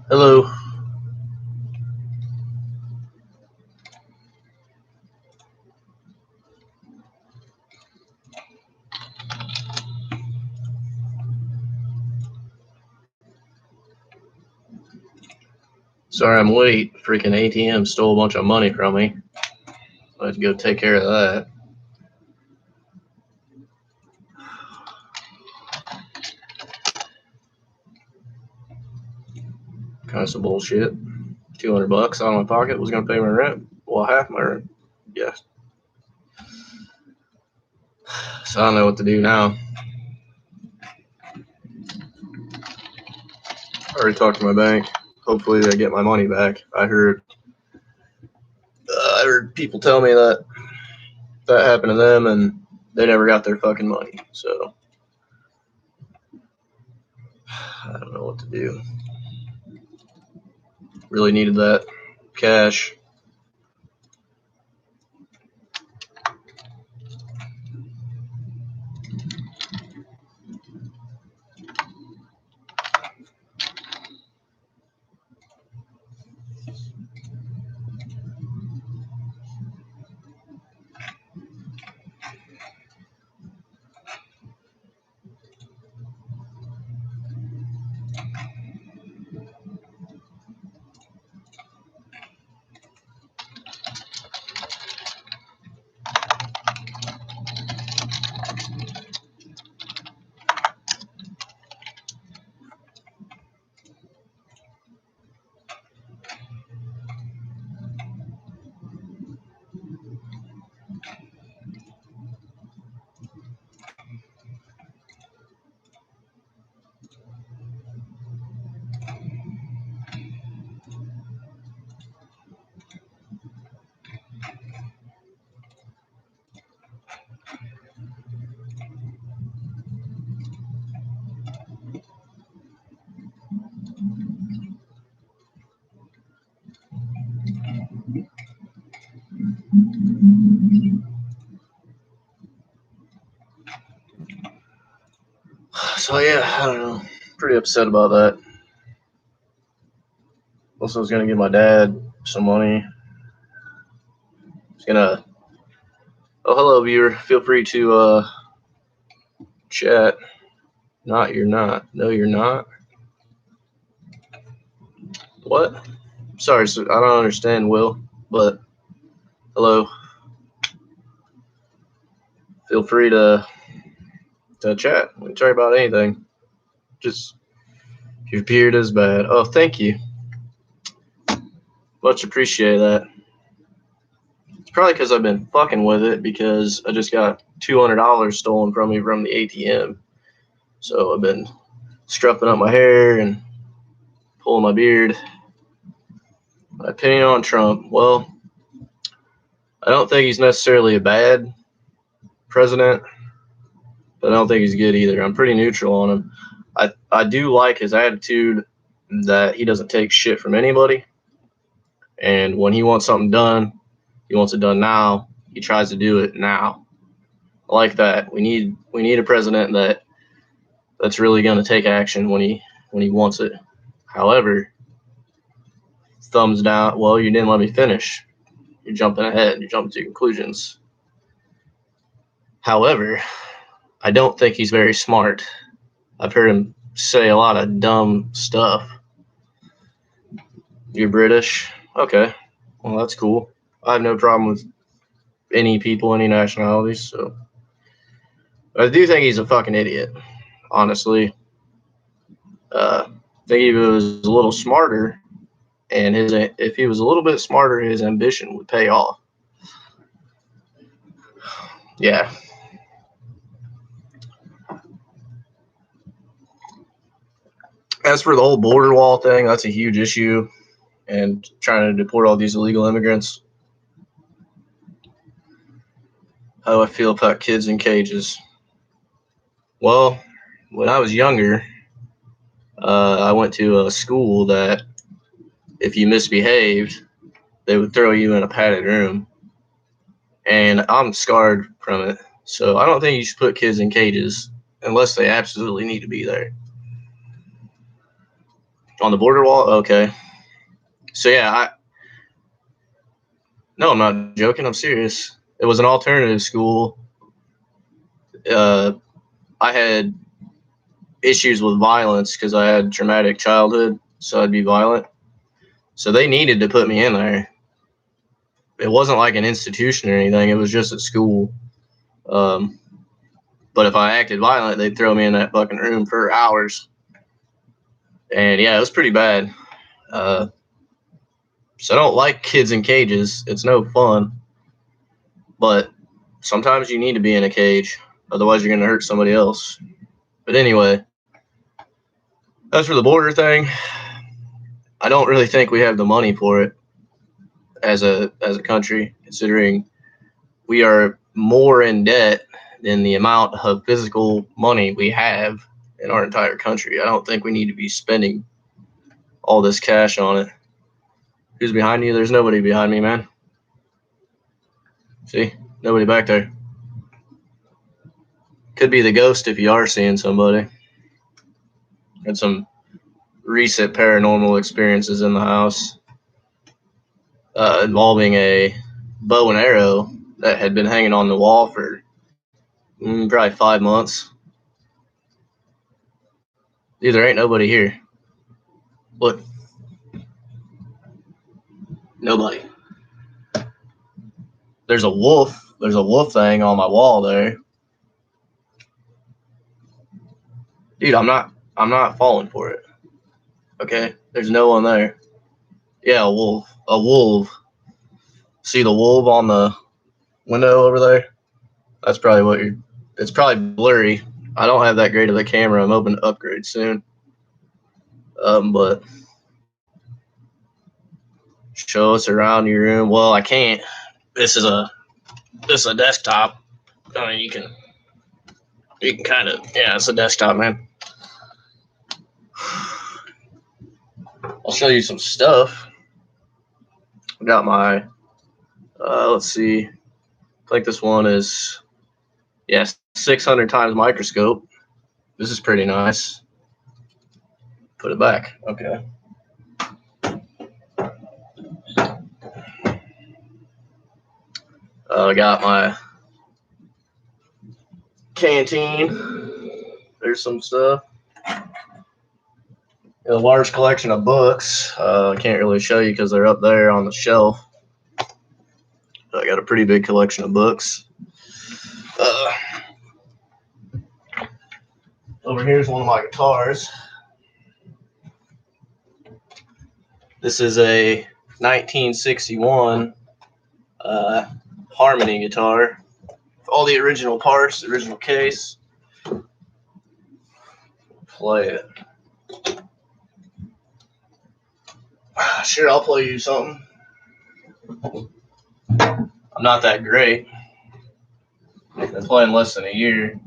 Hello. Sorry I'm late. Freaking ATM stole a bunch of money from me. I had to go take care of that. Kind of some bullshit. $200 out of my pocket was gonna pay my rent. Well, half my rent. Yes. So I don't know what to do now. I already talked to my bank. Hopefully they get my money back. I heard people tell me that happened to them and they never got their fucking money. So I don't know what to do. Really needed that cash. So yeah, I don't know. Pretty upset about that. Also, I was gonna give my dad some money. He's gonna. Oh, hello, viewer. Feel free to chat. Not, you're not. No, you're not. What? Sorry, I don't understand, Will. But hello. Feel free to chat. We can talk about anything. Just your beard is bad. Oh, thank you. Much appreciate that. It's probably because I've been fucking with it because I just got $200 stolen from me from the ATM. So I've been strapping up my hair and pulling my beard. My opinion on Trump. Well, I don't think he's necessarily a bad president, but I don't think he's good either. I'm pretty neutral on him. I do like his attitude that he doesn't take shit from anybody. And when he wants something done, he wants it done now. He tries to do it now. I like that. We need a president that's really going to take action when he wants it. However, thumbs down. Well, you didn't let me finish. You're jumping ahead. You're jumping to conclusions. However, I don't think he's very smart. I've heard him say a lot of dumb stuff. You're British? Okay. Well, that's cool. I have no problem with any people, any nationalities, so. But I do think he's a fucking idiot, honestly. I think if he was a little smarter, and if he was a little bit smarter, his ambition would pay off. Yeah. As for the whole border wall thing, that's a huge issue, and trying to deport all these illegal immigrants. How do I feel about kids in cages? Well, when I was younger, I went to a school that if you misbehaved, they would throw you in a padded room. And I'm scarred from it. So I don't think you should put kids in cages unless they absolutely need to be there. On the border wall? Okay. So yeah, no, I'm not joking. I'm serious. It was an alternative school. I had issues with violence because I had traumatic childhood, so I'd be violent. So they needed to put me in there. It wasn't like an institution or anything. It was just a school. But if I acted violent, they'd throw me in that fucking room for hours. And yeah, it was pretty bad. So I don't like kids in cages. It's no fun. But sometimes you need to be in a cage. Otherwise, you're going to hurt somebody else. But anyway, as for the border thing, I don't really think we have the money for it as a country, considering we are more in debt than the amount of physical money we have in our entire country. I don't think we need to be spending all this cash on it. Who's behind you? There's nobody behind me, man. See? Nobody back there. Could be the ghost if you are seeing somebody. Had some recent paranormal experiences in the house involving a bow and arrow that had been hanging on the wall for probably 5 months. Dude, there ain't nobody here. Look. Nobody. There's a wolf. There's a wolf thing on my wall there. Dude, I'm not falling for it. Okay? There's no one there. Yeah, a wolf. A wolf. See the wolf on the window over there? That's probably what you're... It's probably blurry. I don't have that great of a camera. I'm hoping to upgrade soon. But... Show us around your room. Well, I can't. This is a desktop. I mean, you can kind of... Yeah, it's a desktop, man. I'll show you some stuff. I got my, let's see. I think this one is, 600 times microscope. This is pretty nice. Put it back. Okay. I got my canteen. There's some stuff. A large collection of books. I can't really show you because they're up there on the shelf. I got a pretty big collection of books. Over here is one of my guitars. This is a 1961 Harmony guitar. All the original parts, the original case. Play it. Sure, I'll play you something. I'm not that great. I've been playing less than a year.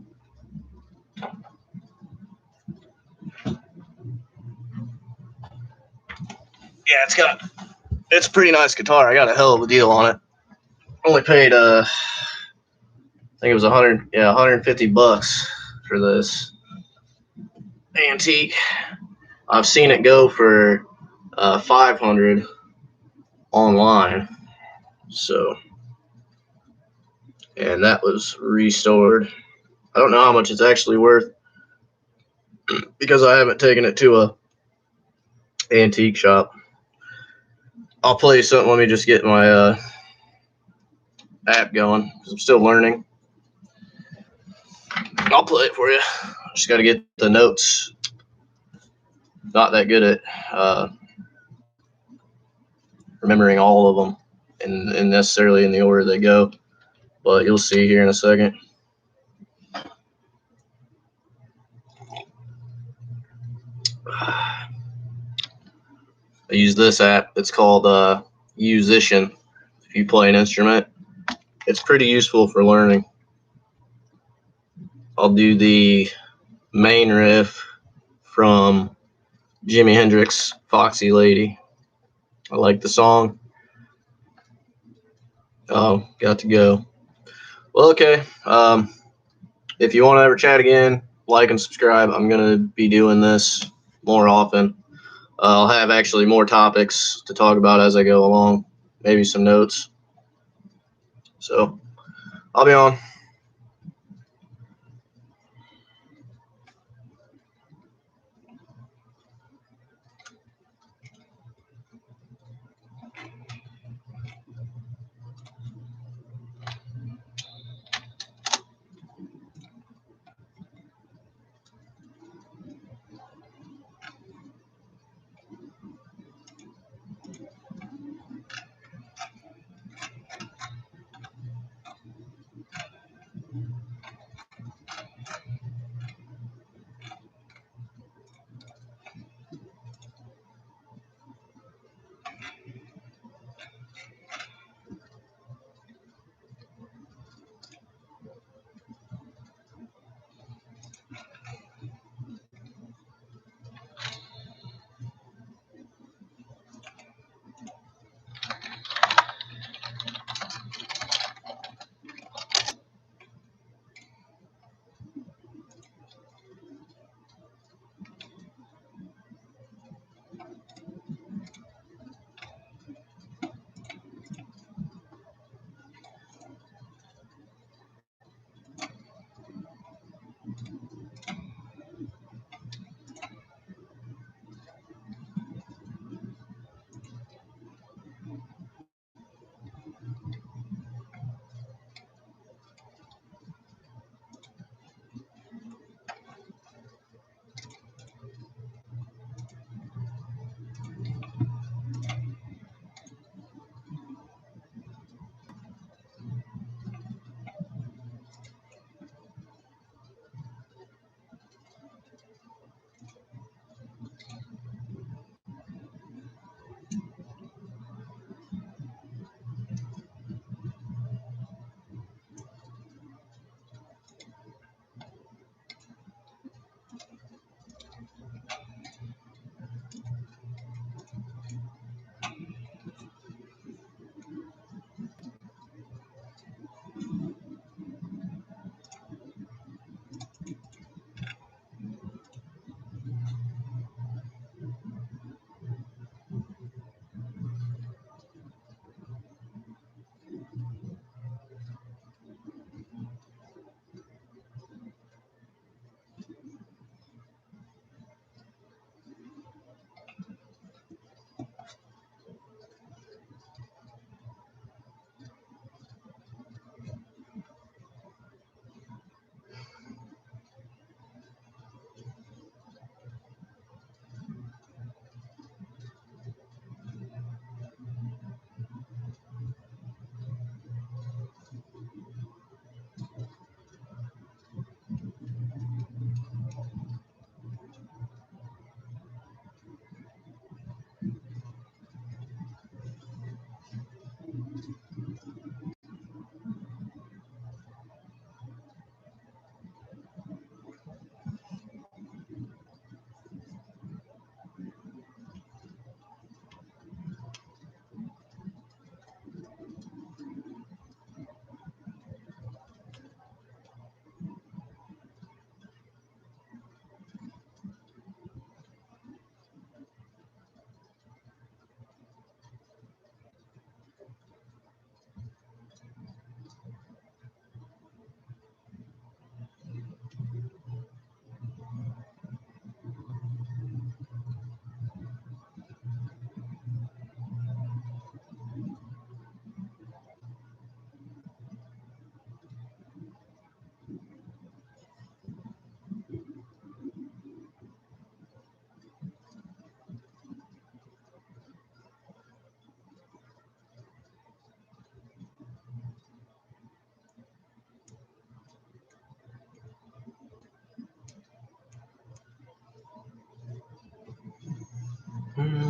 Yeah, it's a pretty nice guitar. I got a hell of a deal on it. Only paid I think it was $150 for this antique. I've seen it go for $500 online. So, and that was restored. I don't know how much it's actually worth because I haven't taken it to a antique shop. I'll play you something. Let me just get my app going because I'm still learning. I'll play it for you. Just got to get the notes. Not that good at remembering all of them and necessarily in the order they go, but you'll see here in a second. I use this app. It's called Musician. If you play an instrument, it's pretty useful for learning. I'll do the main riff from Jimi Hendrix' Foxy Lady. I like the song. Oh, got to go. Well, okay. If you want to ever chat again, like and subscribe. I'm going to be doing this more often. I'll have actually more topics to talk about as I go along, maybe some notes. So I'll be on.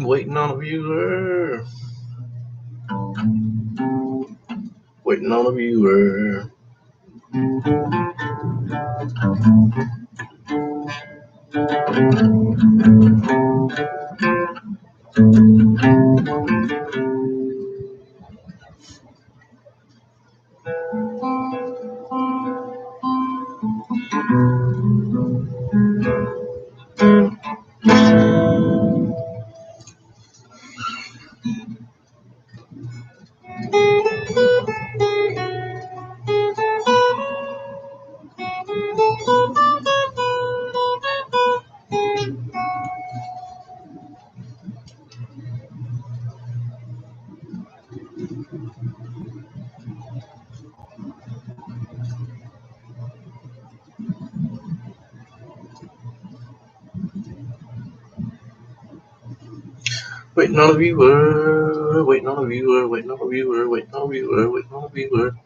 Waiting on a viewer. Waiting on a viewer. Waiting on a viewer, waiting on a viewer, waiting on a viewer, waiting on a viewer, waiting on a viewer.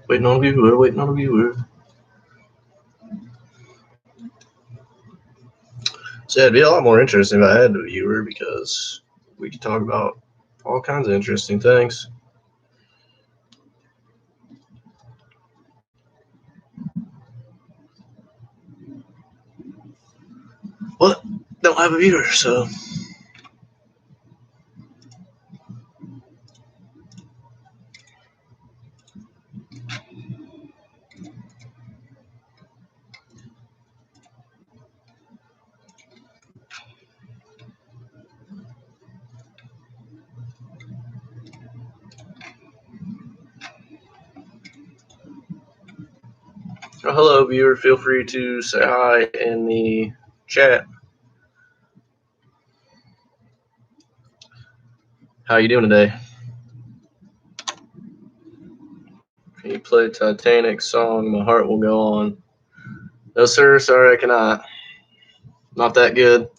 Waiting on a viewer, waiting on a viewer. So it'd be a lot more interesting if I had a viewer because we could talk about all kinds of interesting things. But don't have a viewer, so. Oh, hello, viewer. Feel free to say hi in the chat. How you doing today? Can you play Titanic song, My Heart Will Go On? No, sir. Sorry, I cannot. Not that good.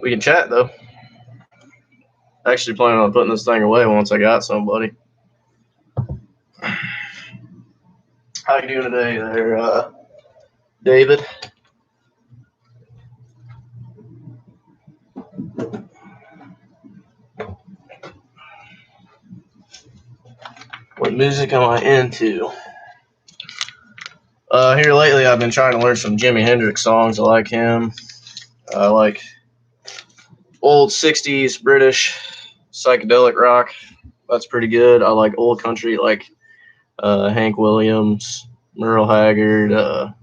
We can chat, though. Actually planning on putting this thing away once I got somebody. How you doing today there, David? What music am I into? Here lately, I've been trying to learn some Jimi Hendrix songs. I like him. I like old 60s British psychedelic rock. That's pretty good. I like old country, like Hank Williams, Merle Haggard,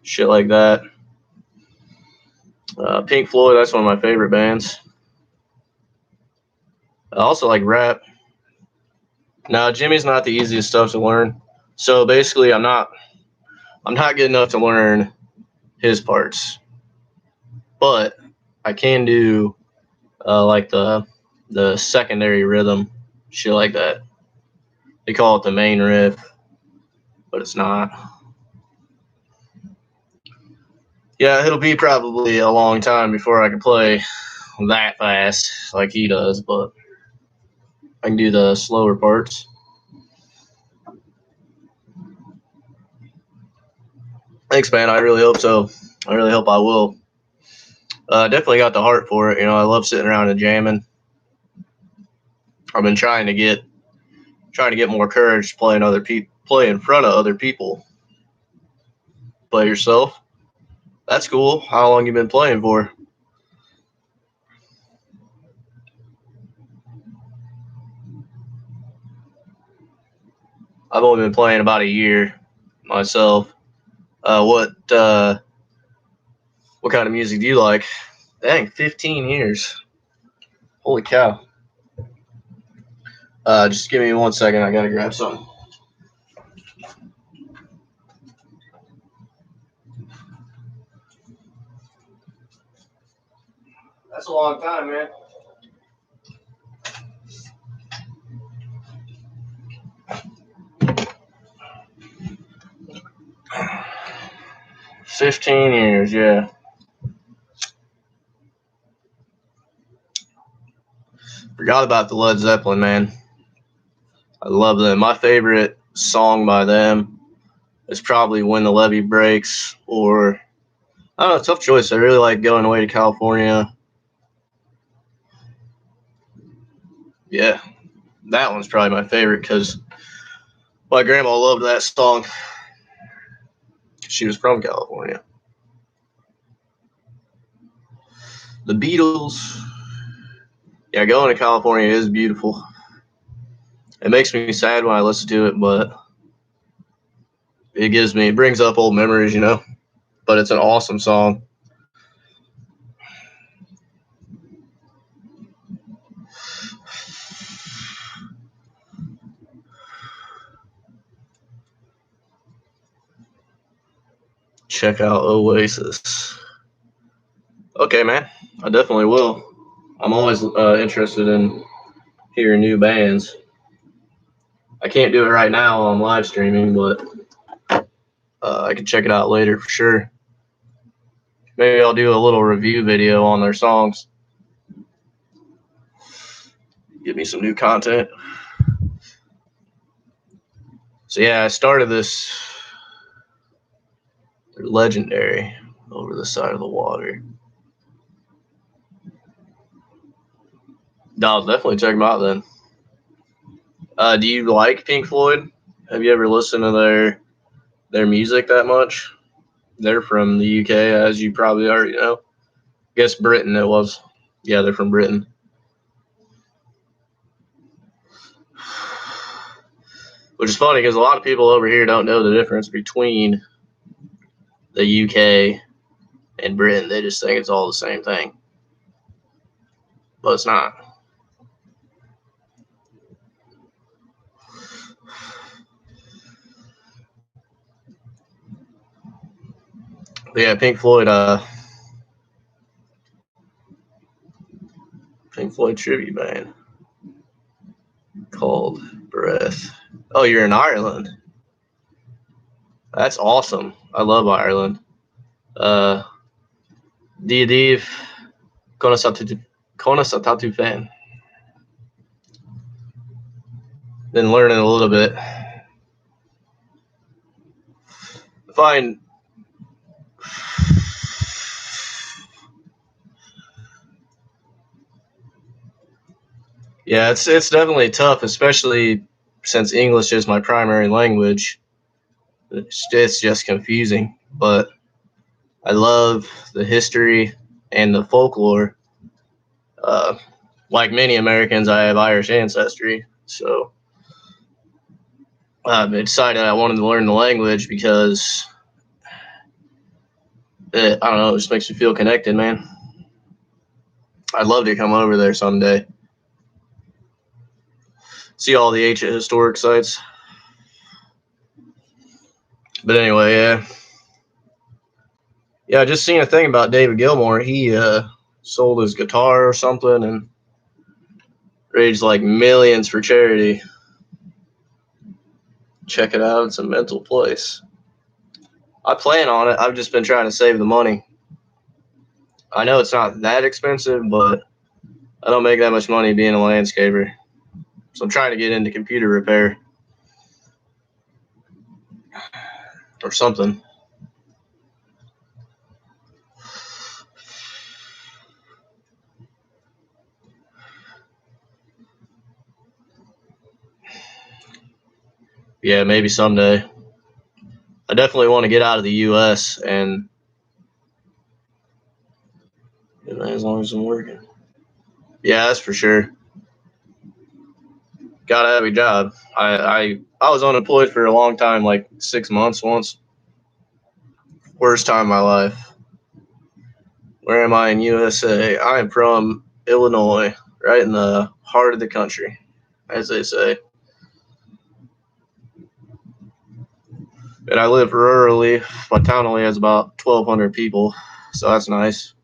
shit like that. Pink Floyd, that's one of my favorite bands. I also like rap. Now, Jimmy's not the easiest stuff to learn. So basically, I'm not good enough to learn his parts, but I can do like the secondary rhythm, shit like that. They call it the main riff, but it's not. Yeah, it'll be probably a long time before I can play that fast like he does, but I can do the slower parts. Thanks, man. I really hope so. I really hope I will. Definitely got the heart for it. You know, I love sitting around and jamming. I've been trying to get more courage to play in front of other people. Play yourself. That's cool. How long you been playing for? I've only been playing about a year myself. What kind of music do you like? Dang, 15 years. Holy cow. Just give me 1 second. I gotta grab something. That's a long time, man. $15 years, yeah. Forgot about the Led Zeppelin, man. I love them. My favorite song by them is probably When the Levee Breaks, or I don't know, tough choice. I really like Going Away to California. Yeah, that one's probably my favorite because my grandma loved that song. She was from California. The Beatles. Yeah, Going to California is beautiful. It makes me sad when I listen to it, but it brings up old memories, you know. But it's an awesome song. Check out Oasis. Okay, man. I definitely will. I'm always interested in hearing new bands. I can't do it right now on live streaming, but I can check it out later for sure. Maybe I'll do a little review video on their songs. Give me some new content. So yeah, I started this. They're legendary over the side of the water. No, I'll definitely check them out then. Do you like Pink Floyd? Have you ever listened to their music that much? They're from the UK, as you probably already know. Guess Britain it was. Yeah, they're from Britain. Which is funny because a lot of people over here don't know the difference between the UK and Britain. They just think it's all the same thing. But it's not. But yeah, Pink Floyd tribute band called Breath. Oh, you're in Ireland. That's awesome. I love Ireland. Díobh Conasatatu fan. Been learning a little bit. Fine. Yeah, it's definitely tough, especially since English is my primary language. It's just confusing, but I love the history and the folklore. Like many Americans, I have Irish ancestry, so I decided I wanted to learn the language because I don't know, it just makes me feel connected, man. I'd love to come over there someday. See all the ancient historic sites. But anyway, yeah, I just seen a thing about David Gilmour. He sold his guitar or something and raised like millions for charity. Check it out. It's a mental place. I plan on it. I've just been trying to save the money. I know it's not that expensive, but I don't make that much money being a landscaper. So I'm trying to get into computer repair or something. Yeah, maybe someday. I definitely want to get out of the U.S. and as long as I'm working. Yeah, that's for sure. Gotta have a job. I was unemployed for a long time, like 6 months once. Worst time of my life. Where am I in USA? I am from Illinois, right in the heart of the country, as they say. And I live rurally. My town only has about 1,200 people, so that's nice.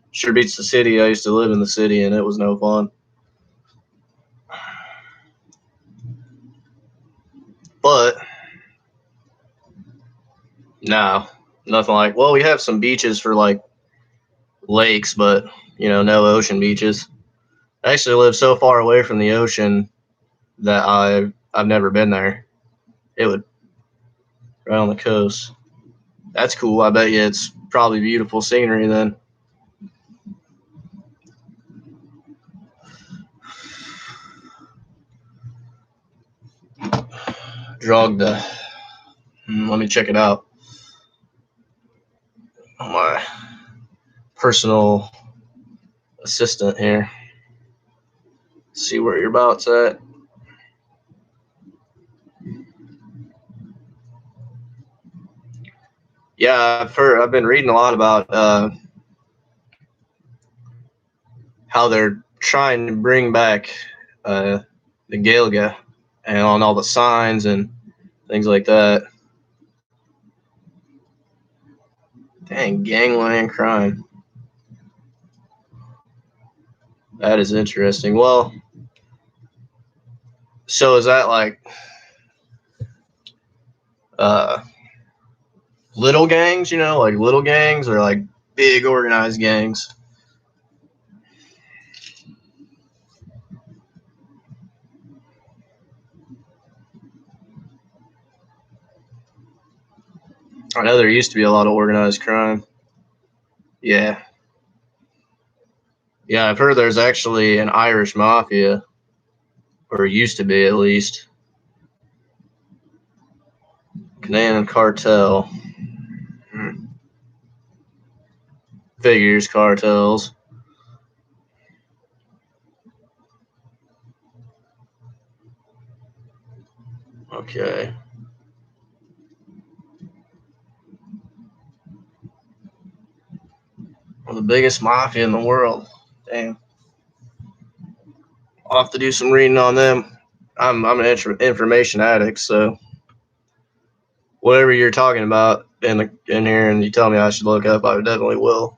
Sure beats the city. I used to live in the city, and it was no fun. But no, nothing like. Well, we have some beaches for like lakes, but no ocean beaches. I actually live so far away from the ocean that I've never been there. It would right on the coast. That's cool. I bet you it's probably beautiful scenery then. Drogda. Let me check it out. My personal assistant here. See where your bout's at. Yeah, I've been reading a lot about how they're trying to bring back the Gaeilge and on all the signs and things like that. Dang, gangland crime. That is interesting. Well, so is that like little gangs, like little gangs or like big organized gangs. I know there used to be a lot of organized crime. Yeah. Yeah, I've heard there's actually an Irish mafia, or used to be at least. Canadian cartel. Figures cartels. Okay. Well, the biggest mafia in the world. Damn. I'll have to do some reading on them. I'm an information addict, so whatever you're talking about in here, and you tell me I should look up, I definitely will.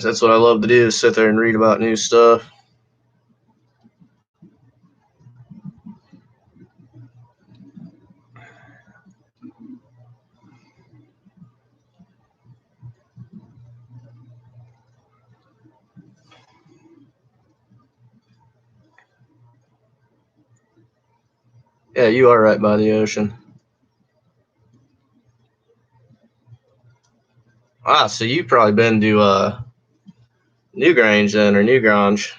That's what I love to do, is sit there and read about new stuff. Yeah, you are right by the ocean. Ah, so you've probably been to Newgrange then, or Newgrange.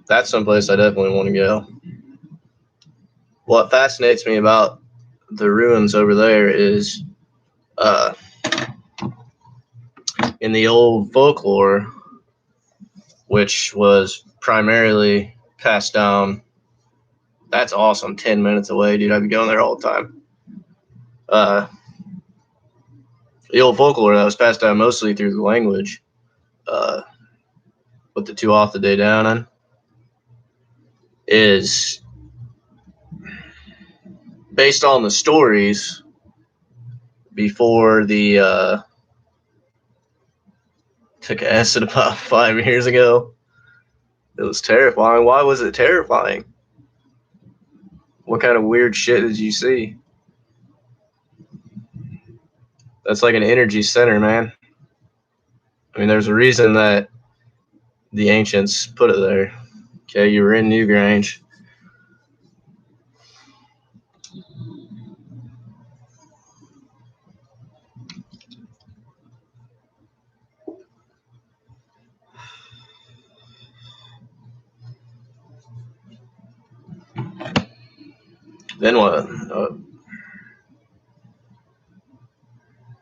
That's someplace I definitely want to go. What fascinates me about the ruins over there is uh, in the old folklore, which was primarily passed down. That's awesome. 10 minutes away, dude. I'd be going there all the time. The old folklore that was passed down mostly through the language, with the Tuatha De Danann, is based on the stories before the took acid about 5 years ago. It was terrifying. Why was it terrifying? What kind of weird shit did you see? That's like an energy center, man. I mean, there's a reason that the ancients put it there. Okay, you were in Newgrange. Then what?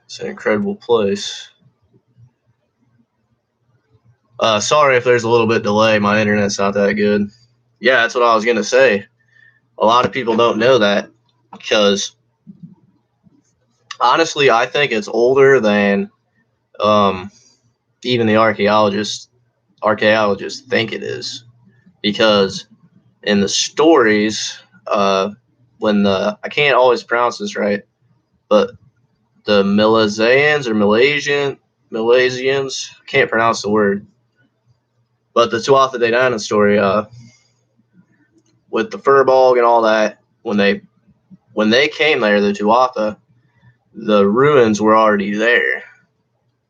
It's an incredible place. Sorry if there's a little bit delay. My internet's not that good. Yeah, that's what I was gonna say. A lot of people don't know that because honestly, I think it's older than even the archaeologists think it is, because in the stories, when I can't always pronounce this right, but the Malaysians or Malaysians, can't pronounce the word, but the Tuatha De Danann story, with the Firbolg and all that, when they came there, the Tuatha, the ruins were already there,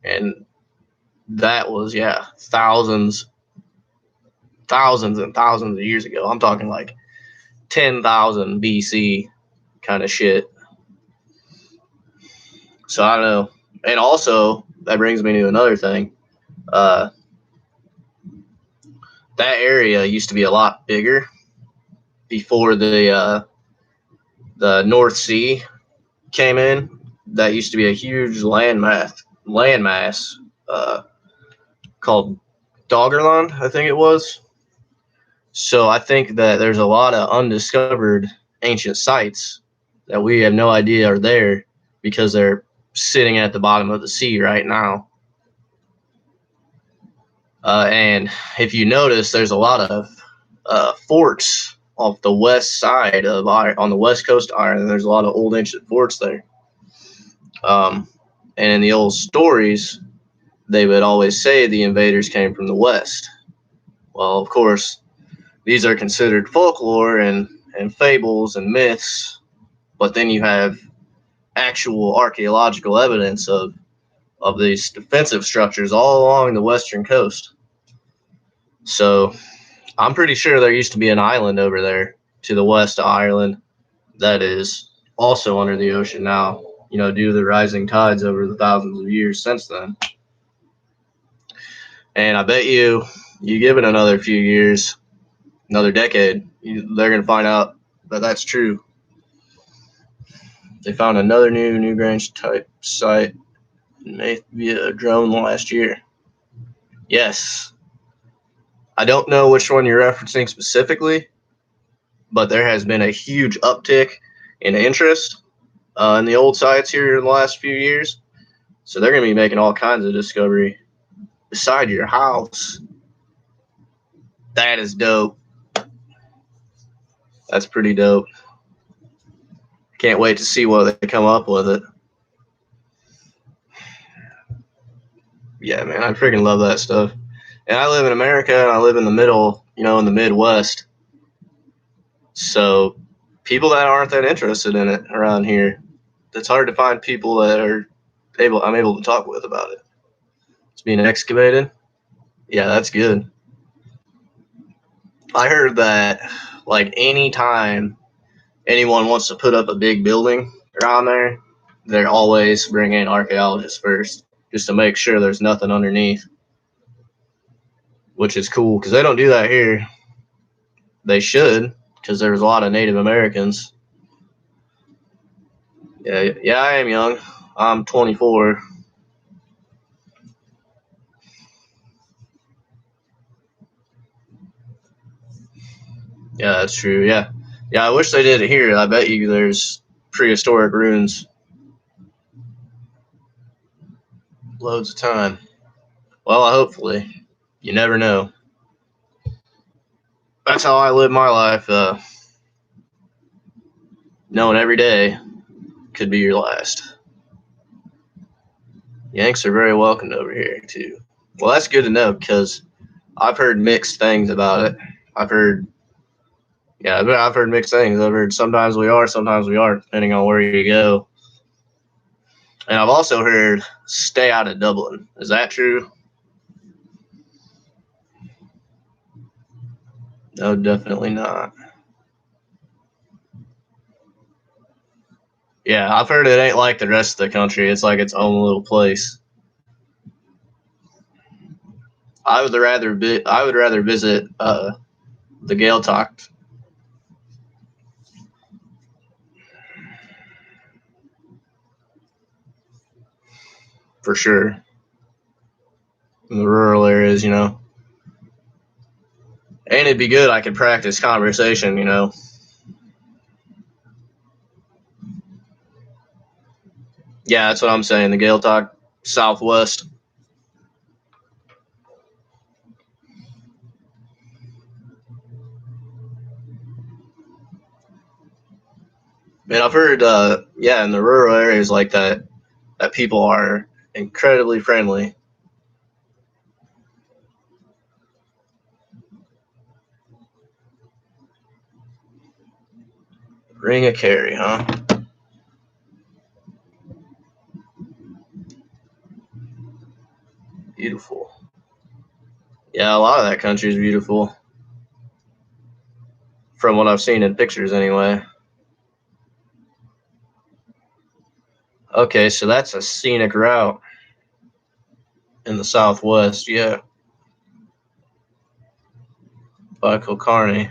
and that was thousands and thousands of years ago. I'm talking like 10,000 BC kind of shit. So I don't know. And also, that brings me to another thing. That area used to be a lot bigger before the North Sea came in. That used to be a huge landmass called Doggerland, I think it was. So I think that there's a lot of undiscovered ancient sites that we have no idea are there because they're sitting at the bottom of the sea right now. And if you notice, there's a lot of forts off the west side of on the west coast of Ireland. There's a lot of old ancient forts there. And in the old stories, they would always say the invaders came from the west. Well, of course, these are considered folklore and fables and myths, but then you have actual archaeological evidence of these defensive structures all along the western coast. So I'm pretty sure there used to be an island over there to the west of Ireland that is also under the ocean now, due to the rising tides over the thousands of years since then. And I bet you give it another few years, another decade, they're going to find out that that's true. They found another new Newgrange type site made via drone last year. Yes. I don't know which one you're referencing specifically, but there has been a huge uptick in interest in the old sites here in the last few years. So they're going to be making all kinds of discovery beside your house. That is dope. That's pretty dope. Can't wait to see what they come up with it. Yeah, man, I freaking love that stuff. And I live in America, and I live in the middle, in the Midwest. So people that aren't that interested in it around here, it's hard to find people that I'm able to talk with about it. It's being excavated. Yeah, that's good. I heard that, like, anytime anyone wants to put up a big building around there, they're always bringing archaeologists first, just to make sure there's nothing underneath, which is cool because they don't do that here. They should, because there's a lot of Native Americans. Yeah, I am young. I'm 24. Yeah, that's true. Yeah, I wish they did it here. I bet you there's prehistoric ruins. Loads of time. Well, hopefully. You never know. That's how I live my life. Knowing every day could be your last. Yanks are very welcomed over here, too. Well, that's good to know because I've heard mixed things about it. I've heard mixed things. I've heard sometimes we are, sometimes we aren't, depending on where you go. And I've also heard stay out of Dublin. Is that true? No, definitely not. Yeah, I've heard it ain't like the rest of the country. It's like its own little place. I would rather visit the Gaeltacht. For sure. In the rural areas, And it'd be good I could practice conversation. Yeah, that's what I'm saying. The Gaeltacht Southwest. Man, I've heard, in the rural areas like that people are incredibly friendly. Ring of Kerry, huh? Beautiful. Yeah, a lot of that country is beautiful. From what I've seen in pictures, anyway. Okay, so that's a scenic route in the southwest, yeah. By Kilcarney.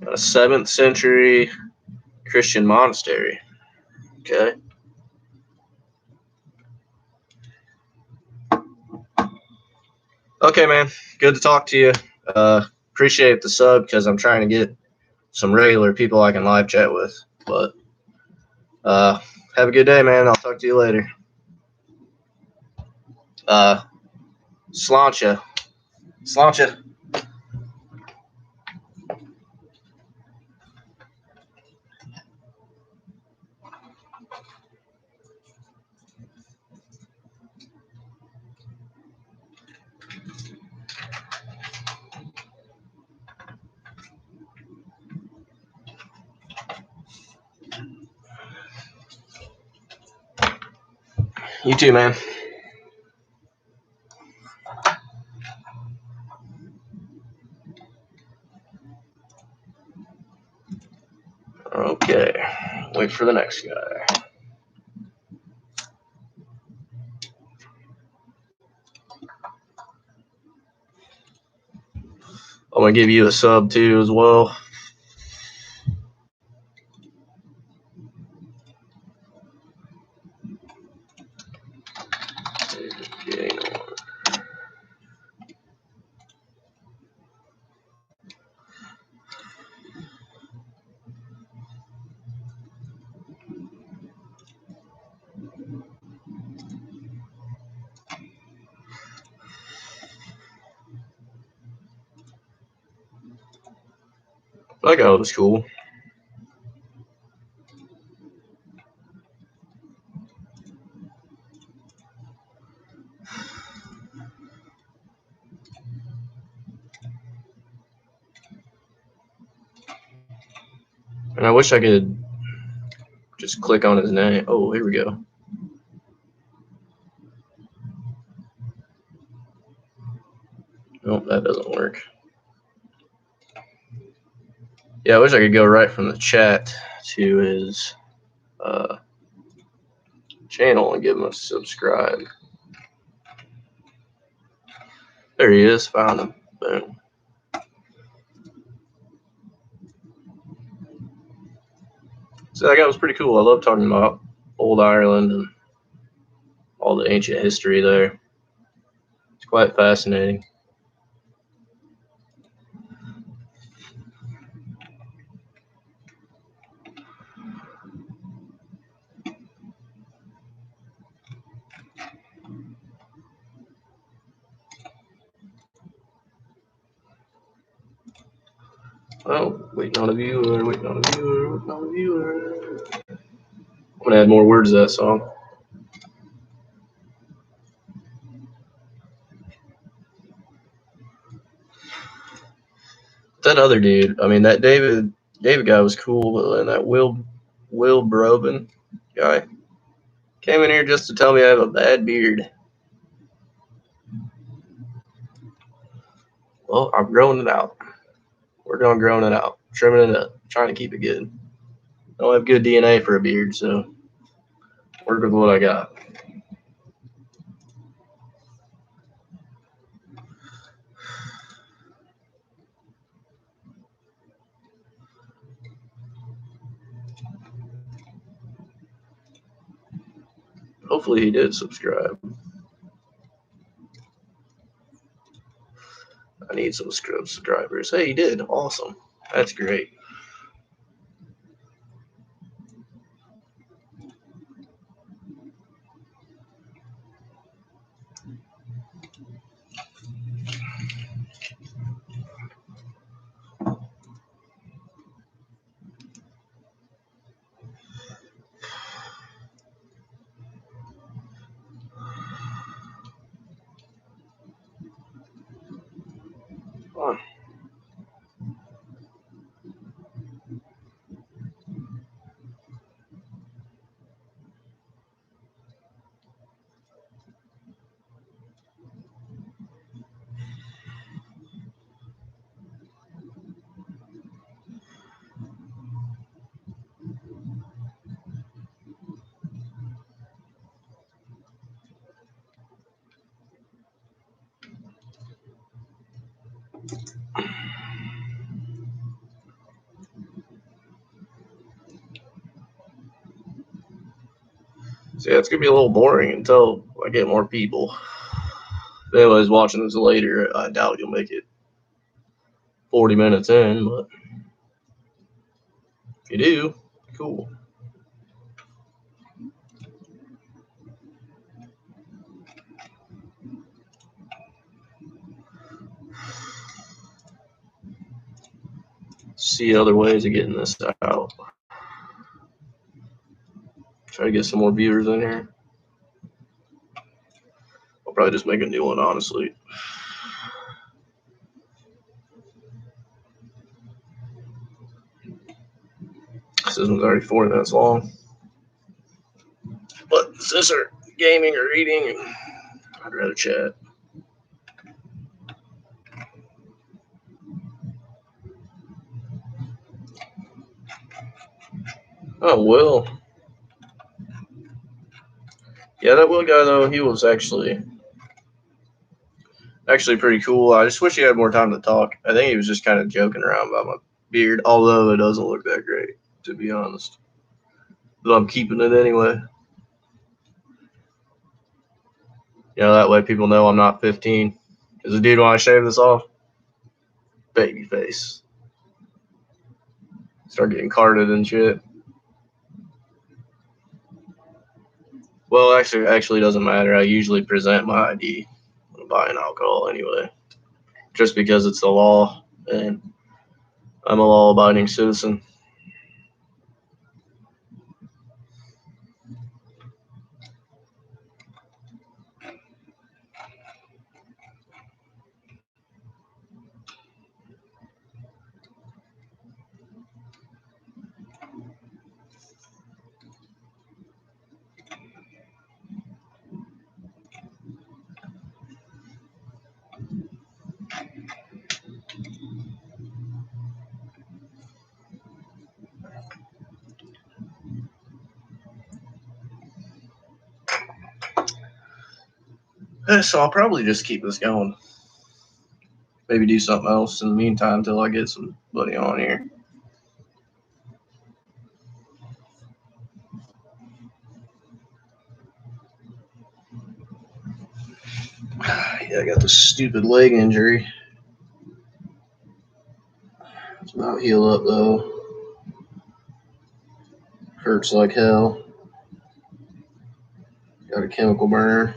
A 7th century Christian monastery. Okay. Okay, man. Good to talk to you. Appreciate the sub because I'm trying to get some regular people I can live chat with. But have a good day, man. I'll talk to you later. Sláinte. Sláinte. You too, man. Okay. Wait for the next guy. I'm going to give you a sub, too, as well. Okay. That guy was cool. And I wish I could just click on his name. Oh, here we go. Nope, that doesn't work. Yeah, I wish I could go right from the chat to his channel and give him a subscribe. There he is. Found him. Boom. So that guy was pretty cool. I love talking about old Ireland and all the ancient history there. It's quite fascinating. Oh, waiting on a viewer, waiting on a viewer, waiting on a viewer. I'm going to add more words to that song. That other dude, I mean, that David guy was cool, but then that Will Brobin guy came in here just to tell me I have a bad beard. Well, I'm growing it out. We're going growing it out, trimming it up, trying to keep it good. I don't have good DNA for a beard, so work with what I got. Hopefully he did subscribe. I need some subscribers. Hey, he did. Awesome. That's great. Come on. So yeah, it's gonna be a little boring until I get more people. If anybody's watching this later, I doubt you'll make it 40 minutes in, but if you do, cool. See other ways of getting this out. Try to get some more viewers in here. I'll probably just make a new one, honestly. This one's already 4 minutes long. But since they're gaming or eating, I'd rather chat. Oh, Will. Yeah, that Will guy, though, he was actually pretty cool. I just wish he had more time to talk. I think he was just kind of joking around about my beard, although it doesn't look that great, to be honest. But I'm keeping it anyway. That way people know I'm not 15. Because the dude, when I shave this off, baby face. Start getting carded and shit. Well, actually doesn't matter. I usually present my ID when I'm buying alcohol anyway. Just because it's the law, and I'm a law-abiding citizen. So I'll probably just keep this going. Maybe do something else in the meantime until I get somebody on here. Yeah, I got this stupid leg injury. It's about healed up though. Hurts like hell. Got a chemical burn.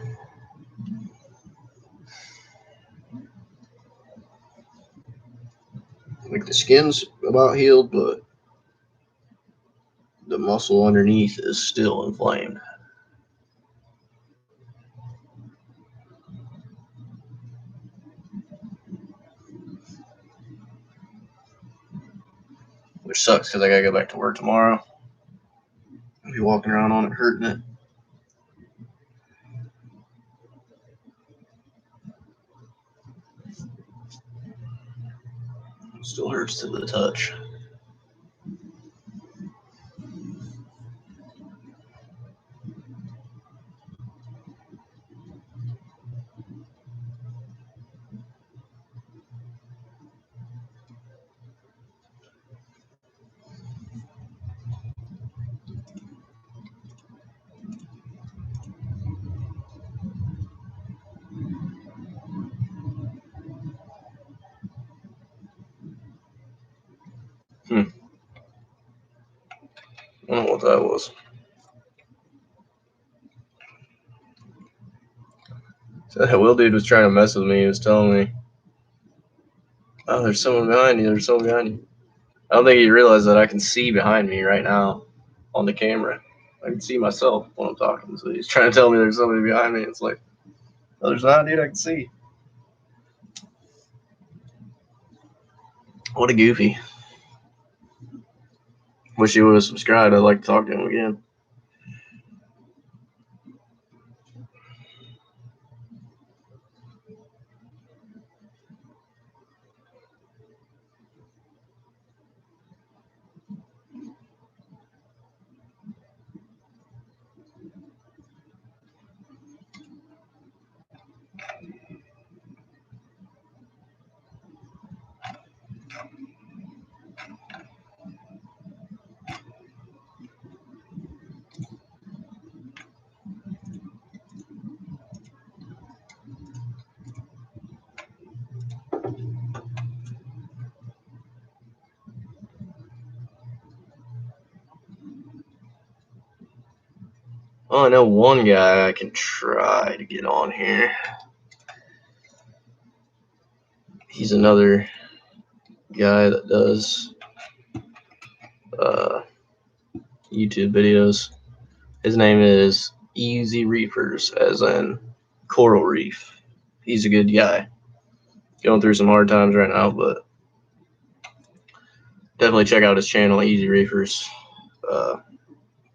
Like the skin's about healed, but the muscle underneath is still inflamed. Which sucks because I gotta go back to work tomorrow. I'll be walking around on it hurting it. It still hurts to the touch. I don't know what that was. So that Will dude was trying to mess with me. He was telling me, "Oh, there's someone behind you. There's someone behind you." I don't think he realized that I can see behind me right now on the camera. I can see myself when I'm talking. So he's trying to tell me there's somebody behind me. It's like, no, there's not, dude. I can see. What a goofy. Wish he would have subscribed. I'd like to talk to him again. Oh, I know one guy I can try to get on here. He's another guy that does YouTube videos. His name is Easy Reefers, as in Coral Reef. He's a good guy. Going through some hard times right now, but definitely check out his channel, Easy Reefers.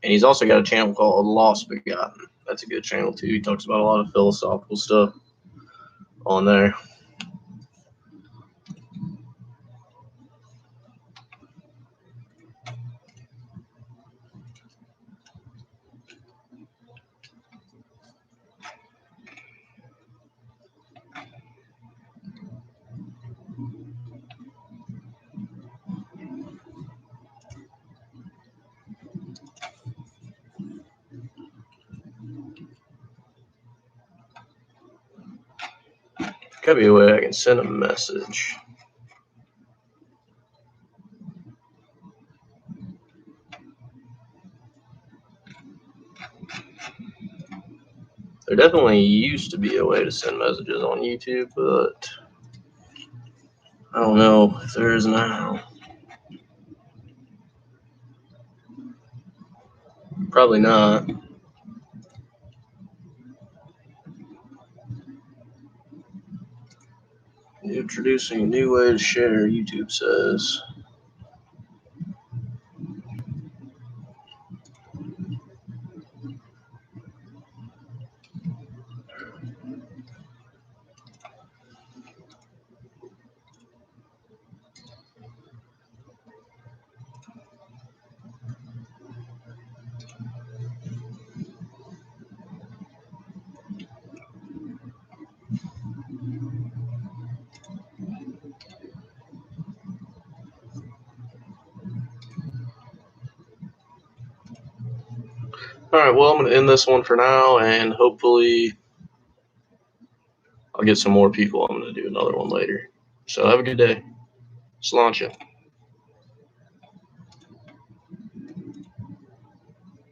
And he's also got a channel called Lost Begotten. That's a good channel too. He talks about a lot of philosophical stuff on there. Could be a way I can send a message. There definitely used to be a way to send messages on YouTube, but I don't know if there is now. Probably not. Introducing a new way to share, YouTube says. All right, well, I'm going to end this one for now, and hopefully I'll get some more people. I'm going to do another one later. So have a good day. Sláinte.